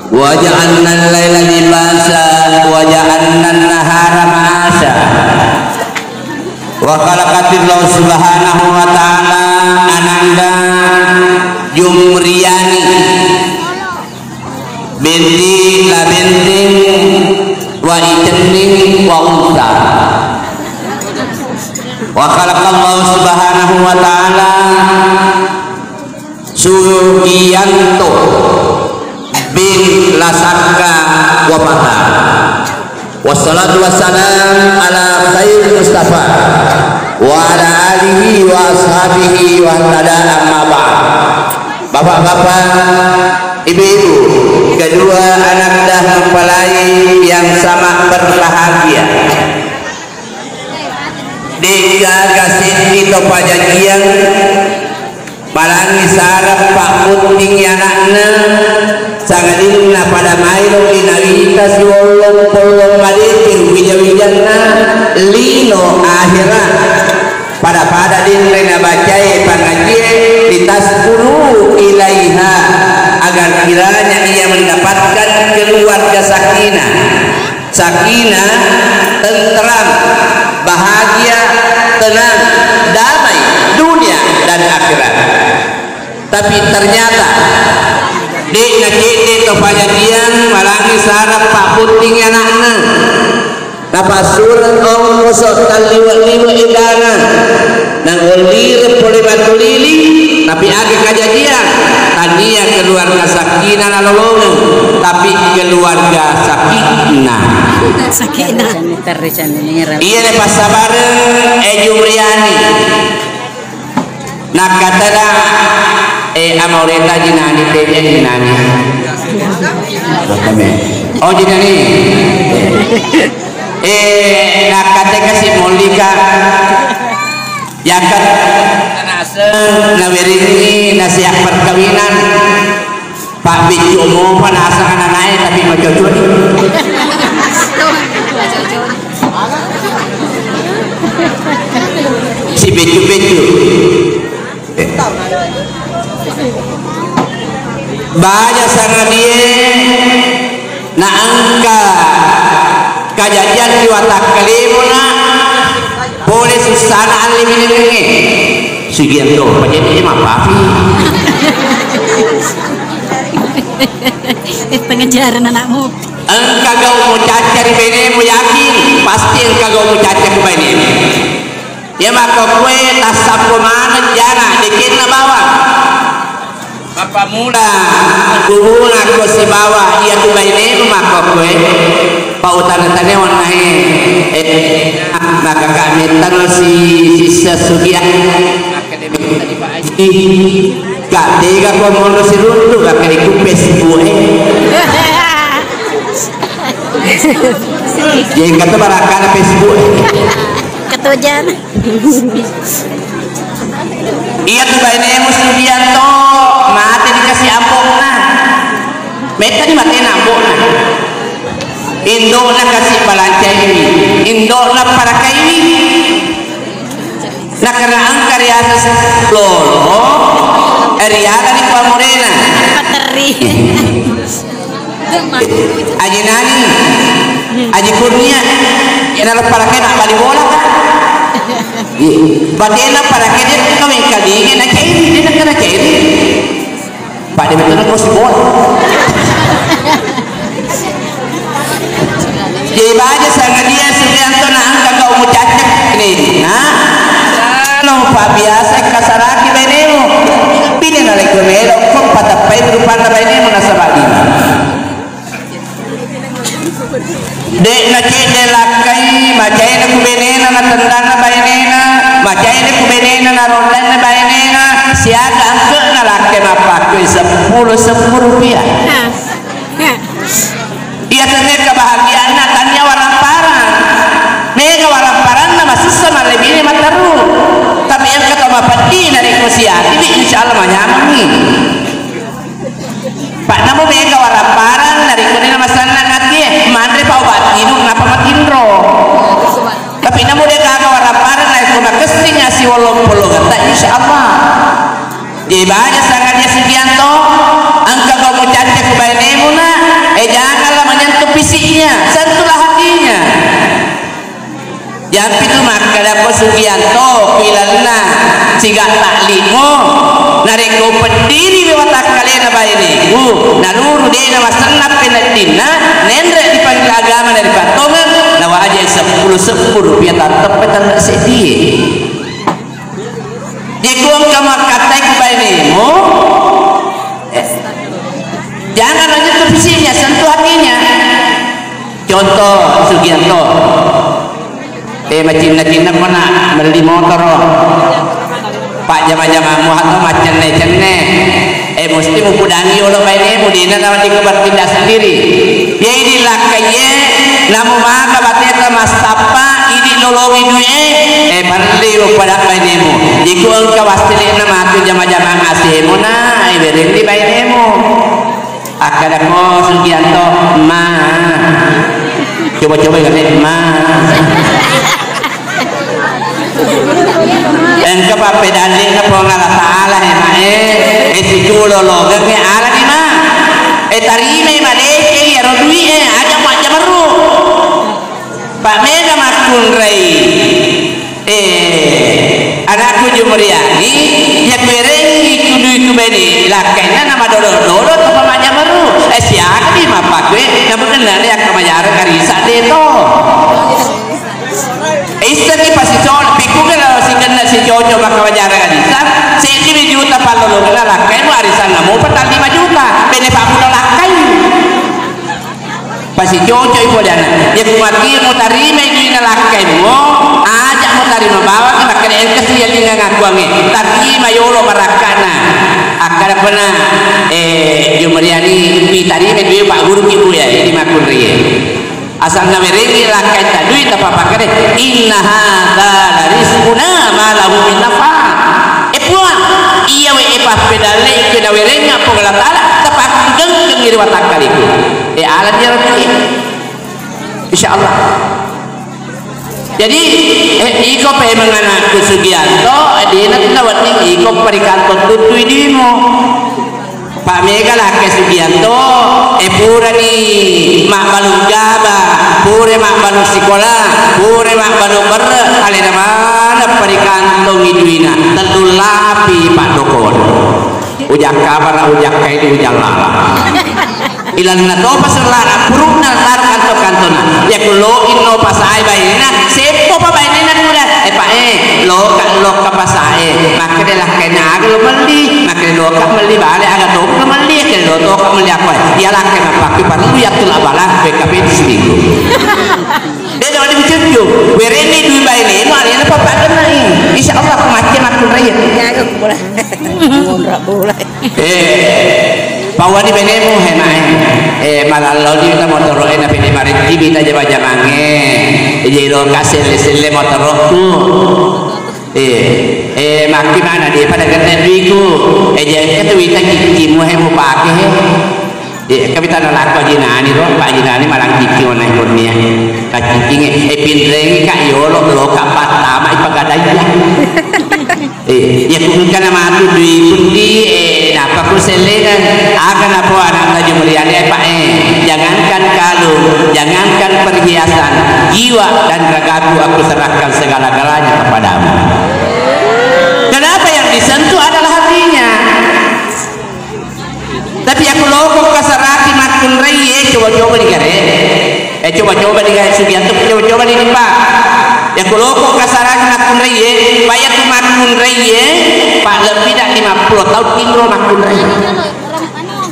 wa ja'alna al-laila libasa wa ja'alna an-nahara ma'asha wa khalaqatillahu subhanahu wa ta'ala ananda Jumriyani binti la binti wa itni wa unta wa khalaqallahu subhanahu wa ta'ala Sugiyanto bin Lasaka wa Fata wassalatu wassalam ala khair Mustafa wa ala alihi wa ashabihi wa tada amma ba'd. Bapak-bapak, ibu-ibu, kedua anak dah mempelai yang sama berbahagia digagasih di topajajian Palangi sarap Pak Puting anaknya sangadilna pada mailo dinawita si wolong polong balikin wijawijana lino akhirat pada dinrena bacai pengajian ditaskuru ilaiha agar kiranya ia mendapatkan keluarga sakinah tentram bahagia tenang damai dunia dan akhirat. Tapi ternyata di nakiti topajajian Palangi sarap Pak Puting anaknya napasuran om musok taliwa-liwa idana nang ulir poli batu lili tapi agi kajajian tania keluarga sakinah nolongan tapi keluarga sakinah iya ne pasabareng Jumriyani nak katana amoreta jinani tanya jinani oh jinani nak kata kasih molika yakat nawiringi nasihat perkawinan Pak Bicu umum panasa anaknya tapi macam-macam si Bicu banyak sangat dia na angka kajajian di watak kelimuna boleh susana anliminenge Sugiyanto penjadi mah papi pengejaran anakmu engkau gak mau cacar di benemu yakin pasti engkau gak mau cacar di benemu ya maka kue tasap mana jana dikit na bawah bapak muda kuhuna ko si bawah iya tu benemu maka kue pautan-tane wanahe maka kami tanol si Sugiyan akademik tadi Pak Haji gak tega ko mono si rundu gak kali kupes buah yang kata barakana Facebook ketujan iya tuh bainemu Sugiyanto mati dikasih ampokna meta di mati ampokna indona kasih palancai ini indona para kaini nak karena angkar ya lolo eriada di Pamorena pateri aji nani aji kurnia yang ada para kaini bali bola kan batena para kaini kami kadingin nak kaini dia nak kena kaini pada betul kos bola jadi baca sangat dia Sugiyanto na angka kau mau cacak ini nah kalau pak biasa kasaraki benemu pilih nalai kumelo kok patapai berupan na benemu nasabadi dek na cede lakai macai na kubenena na tendana benena macai na kubenena na rondan na benena siaga angka na lakai mapakai 10 rupiah iya ternyata kebahagiaan tanya waramparan mega waramparan nama susah lebih ini mataru tapi yang kata bapak di dari kosiati insya Allah manyamami pak namu mega waramparan dari kuning nama sana ngati mandre pak obat hidung ngapa matindro tapi namu dia kagak waramparan dari kuna kesting si wolong polo kata insya Allah jadi banyak sangatnya Sugiyanto angka kau mau cacak kebayanemu na ko Sugianto pilalna siga taklimo nareko pendiri watak kalian apa ini naluru dia nama senap penatina nendre dipanggil agama dari patongan nawa aja 10 rupiah tetap petan sedih jekuang kamu katai kebainimu jangan hanya ke visinya sentuh hatinya contoh Sugianto macam mana beli motor pak jama-jama muhat macam cenne mesti mukudangi ulo baini mudina nama dikebar tidak sendiri ya ini lakaiye namu maka bateta mastapa ini nolongi duwe bali pada bainimu jiku engkau wastili nama tu jama-jama ngasihmu na bereng di bainimu akan aku Sugianto ma coba-coba kan ma engkau apa pedalik na po ngala taala si julo lo gak ala di ma tarime maleke ya rodui aja macam baru pak mega makun rei anakku Jumriani ya kuerengi kudu itu beni lakainya nama dolo apa macam baru siapa di mapa gue nama kenal ya kemajaran karisa deto istri pasti cowok pikir kalau si kena si cowok maka wajar arisan si 5 juta palolo kena lakai mu arisan namu petal 5 juta bene pak muda lakai pasti cowok ibu dana ya kumaki mu tarima itu ina lakai mu ajak mu tarima bawa kena kena engkes dia tinggal ngakuangi tarima yolo marakana akan pernah Jumriani pitarima duit pak guru ibu ya ini makun rie asal ngamerengi lakai tak duit apa pakai inna hadza larizquna ma lahu min nafa puang iya we pas pedale ke dawerenga pogala tala tepat geng ngiri watak kaliku alat dia rabbi insyaallah jadi iko pe mangana ku Sugianto dina tawat ning iko parikanto tutui dimo Pak Mega lah ke Sugianto pura ni mak balu gaba pura mak balu sekolah pura mak balu ber ale mana perikantong iduina tentu lapi Pak Dokon ujak kabar ujak kaitu ujak lala ilan na to pasalara puruk na tar kantona ya kulo inno pasai baina sepo pa baina nula lo ka pasai maka de lah kena lo meli maka lo ka meli bale aga to ka meli ke lo to ka meli apa ya lah kena pakai paru ya tul abala PKP seminggu dia dah dicucu wereni dui baina no ari na papa kenai insyaallah kematian aku raya ya aku boleh ngondrak boleh pawani benemu hemae malalo di motor na pini mari bita jaba jamange jero kasel sele motor ku maki mana dia pada kena duiku je kata wita kikimu hemu pake kami tanah lakau jinani tu pak jinani malang kiki ona ikutnya kak kiki pindrengi kak yolo lo kak patama ipagadaya ya kubukan nama tu dui pundi napa ku selengan akan apa anak Jumriani pak jangankan kalung jangankan perhiasan jiwa dan ragaku aku serahkan segala-galanya kepadamu. Kenapa yang disentuh adalah hatinya. Tapi aku loko kasarati makun reye coba-coba digare coba-coba digare Sugianto coba-coba ditimpa ya aku loko kasarati makun reye payah tu makun reye pak lebih dah 50 tahun tinggal makun reye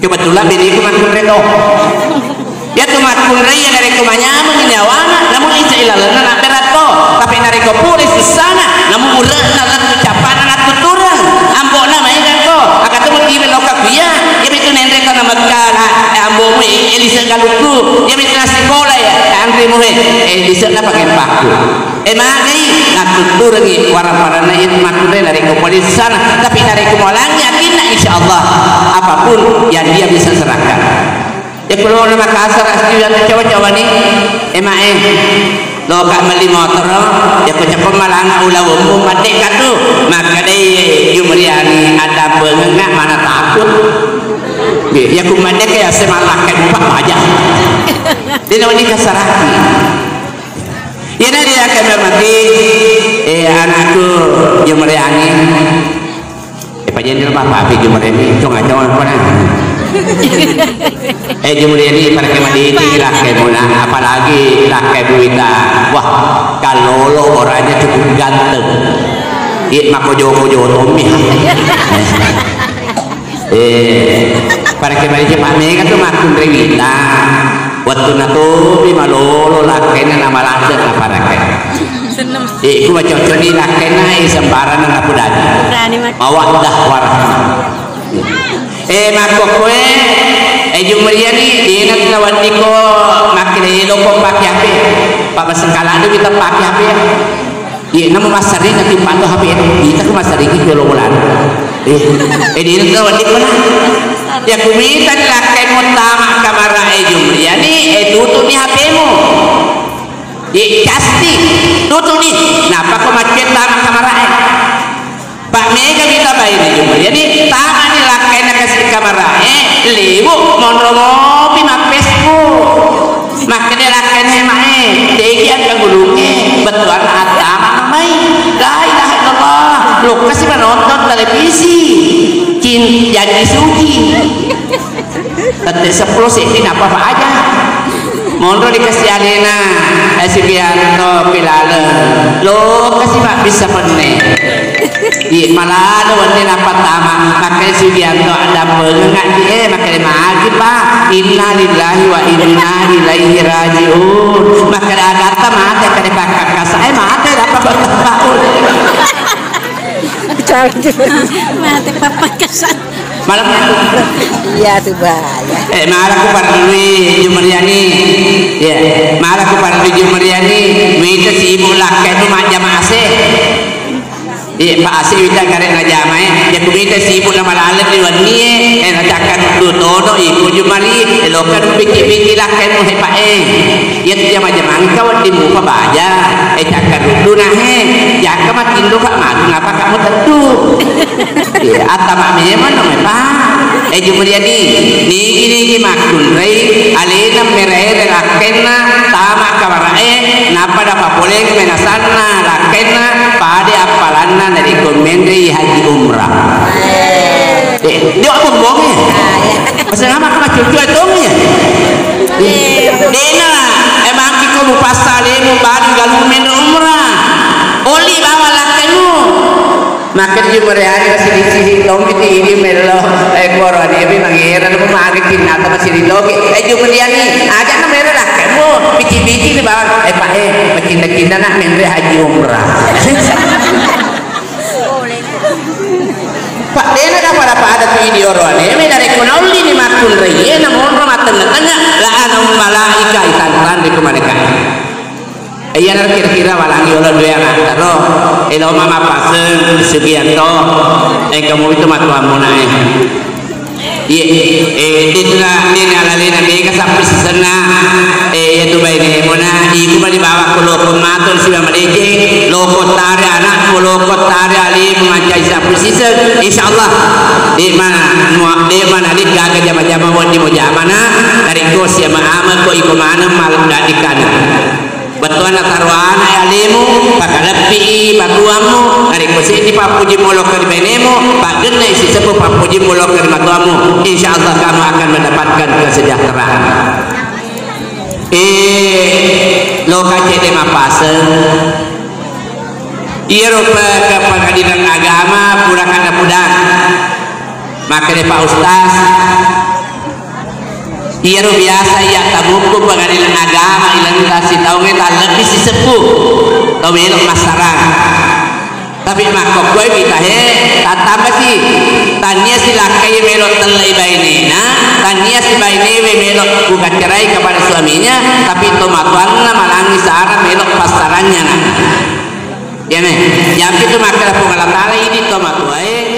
coba tulah bini aku makun reye ya tu makun reye dari kumanya menginyawana namun isa ilalana nak berat ko tapi dari ko puris di sana namun urat nak ucapan nak tuturang ambok nama ingat ko akan tu mesti meloka kuya ya betul nendre kana makala ambok mu elisa galuku ya betul sekolah ya andre mu elisa na pakai paku mari nak tuturangi warna-warna itu makune dari ko polis sana tapi dari ko malang yakin insyaallah apapun yang dia bisa serahkan. Ya kalau nama kasar asli yang coba-coba nih lo kak meli motor ya ko cepet malanga ulah umum mati katu maka deh Jumriani ada bengengak mana takut ya ku mandek ya semalah kayak bupak aja dia namanya kasaraki Ini dia kami hormati anakku Jumriani. Pajen apa Jumriani cong-cong apa nah. Jumriani para kemadi lah kemuna apalagi lah kebuita. Wah, kalau lo orangnya cukup ganteng. Makojo-kojo Tommy. Para kemari Pak Mega tuh makun rewita waktu nato di malolo lakena nama lanjut apa rakyat ku baca coni lakena sembaran na pudadi mawa dah warahmah mako kue Jumriani ingat lawan niko makile loko pakai HP Pak Basengkala itu kita pakai HP nama masari nanti panto HP kita ku masari itu lo bulan ini lawan niko lah ya kumita lakai utama kamera Jumriani tutup ni HP-mu pasti tutup ni kenapa kau macet tama kamera Pak Mega kita bayar Jumriani tama ni lakai nak kasih kamera lebu monromopi mak Facebook makanya lakai hemae dekian kan gulungnya betulan atama mai la ilaha illallah lu kasih menonton televisi jadi suci tete 10 sih apa aja mondro dikasih alena Sugianto pilale lo kasih pak bisa pene malah ada wanita apa tama makanya Sugianto ada pengengat dia makanya magi pak innalillahi wa inna ilaihi rajiun makanya agata mati kade pakak kasai mati apa bertahun mati papa kesan malam iya tuh bahaya malah aku para dulu Jumriani ya malah aku para dulu Jumriani wita si ibu lakai itu jamaah asih Pak asih wita karek na jamaah ya kumita si ibu nama lalat di wani natakan tutono ibu Jumari lokan biki-biki lakai mu hepa ya jamaah kau di muka baja cakar dulu nah ya kamat indo kak madu ngapa kamu tentu atama memang Pak Jumriani niki makun rei alena merere rakena tama kawarae napa dapat boleh menasana rakena pada apalanna dari komende haji umrah dia apa bohongnya pasal apa cucu itu dena emang kiko mupasale mu bari galu men umrah oli bawa lakenu makan Jumriani masih di sini dong kita ini melo koran ini mengira nama mari kita atau masih di logi Jumriani aja nama melo lah kamu bici-bici di bawah pak makin nak menre haji umrah Pak dena dapat apa ada tu ini orang ini dari konauli ni makun reye namun rumah tengah-tengah lah anum malaika ikan di kemereka iya kira-kira walangi oleh dua yang antara elo mama paseng Sugianto kamu itu matuamu naik dina lalena mega sampai sesena itu bayi mona ibu balik bawa ke loko matul siapa mereka loko tari anak loko tari ali mengajai sampai sesen insyaallah di mana di gagal jama-jama wadi mau jamana dari kos ya ma'amat ko iko mana malam dak dikana betuan taruhan alimu pakai lebih batuamu dari kusi ini pak puji molok dari benemu pak gena isi sepuh pak puji molok dari batuamu insyaallah kamu akan mendapatkan kesejahteraan loka cede mapase iya rupa ke pengadilan agama pura kada pudang makanya pak ustaz iya biasa ya tabuku pengadilan agama ilang kasih tahu kita lebih si sepuh tahu melok masaran tapi makok gue kita tambah sih tanya si lakai melok telai bainena tanya si bainene melok bukan cerai kepada suaminya tapi tomatuanna malangi sara melok pasarannya ya nih yang itu makalah pengalatala ini tomatuae